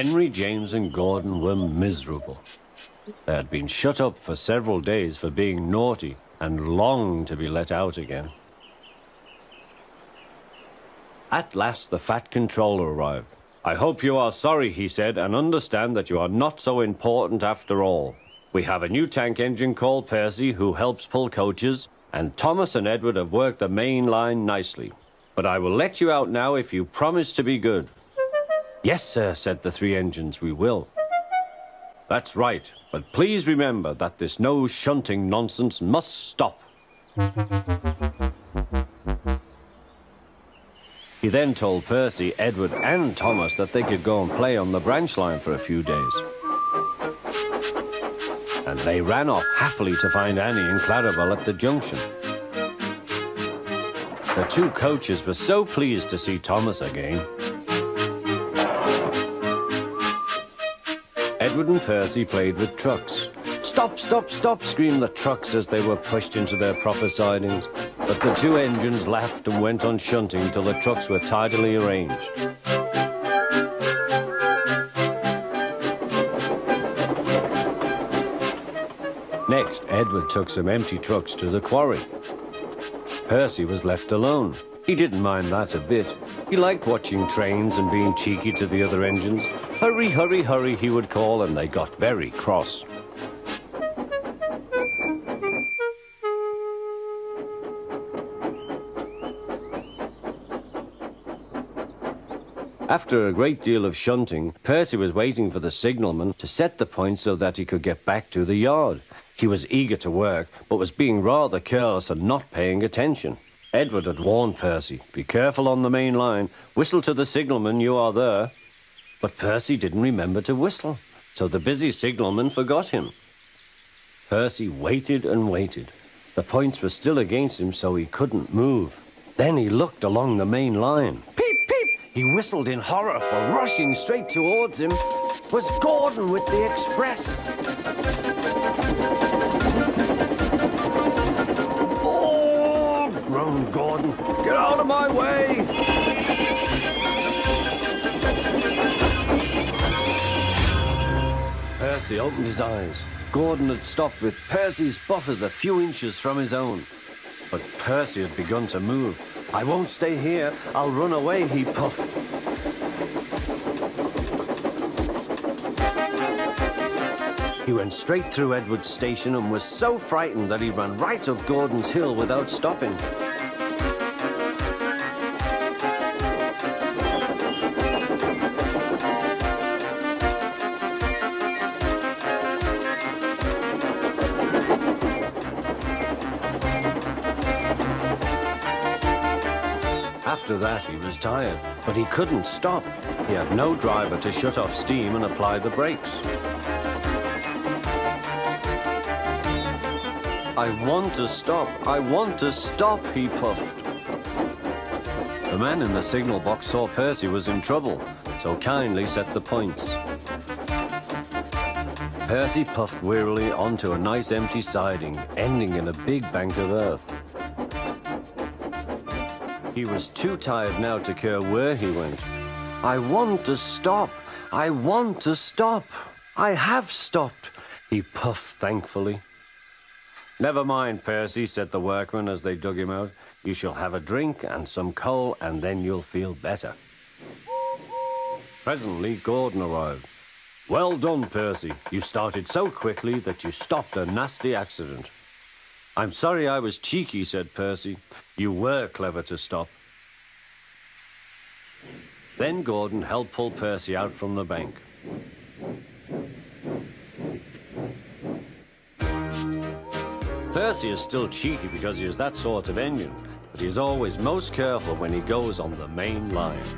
Henry, James, and Gordon were miserable. They had been shut up for several days for being naughty and longed to be let out again. At last, the Fat Controller arrived. "I hope you are sorry," he said, "and understand that you are not so important after all. We have a new tank engine called Percy who helps pull coaches, and Thomas and Edward have worked the main line nicely. But I will let you out now if you promise to be good." "Yes, sir," said the three engines, "we will." "That's right, but please remember that this no shunting nonsense must stop." He then told Percy, Edward, and Thomas that they could go and play on the branch line for a few days. And they ran off happily to find Annie and Clarabelle at the junction. The two coaches were so pleased to see Thomas again. Edward and Percy played with trucks. "Stop, stop, stop," screamed the trucks as they were pushed into their proper sidings. But the two engines laughed and went on shunting till the trucks were tidily arranged. Next, Edward took some empty trucks to the quarry. Percy was left alone. He didn't mind that a bit. He liked watching trains and being cheeky to the other engines. "Hurry, hurry, hurry," he would call, and they got very cross. After a great deal of shunting, Percy was waiting for the signalman to set the point so that he could get back to the yard. He was eager to work, but was being rather careless and not paying attention. Edward had warned Percy, "Be careful on the main line. Whistle to the signalman you are there." But Percy didn't remember to whistle, so the busy signalman forgot him. Percy waited and waited. The points were still against him, so he couldn't move. Then he looked along the main line. Peep, peep! He whistled in horror, for rushing straight towards him was Gordon with the express. "Oh!" groaned Gordon. "Get out of my way!" Percy opened his eyes. Gordon had stopped with Percy's buffers a few inches from his own. But Percy had begun to move. "I won't stay here. I'll run away," he puffed. He went straight through Edward's station and was so frightened that he ran right up Gordon's hill without stopping. After that, he was tired, but he couldn't stop. He had no driver to shut off steam and apply the brakes. "I want to stop, I want to stop," he puffed. The man in the signal box saw Percy was in trouble, so kindly set the points. Percy puffed wearily onto a nice empty siding, ending in a big bank of earth. He was too tired now to care where he went. "I want to stop. I want to stop. I have stopped," he puffed thankfully. "Never mind, Percy," said the workman as they dug him out. "You shall have a drink and some coal, and then you'll feel better." Presently, Gordon arrived. "Well done, Percy. You started so quickly that you stopped a nasty accident." "I'm sorry I was cheeky," said Percy. "You were clever to stop." Then Gordon helped pull Percy out from the bank. Percy is still cheeky because he is that sort of engine, but he is always most careful when he goes on the main line.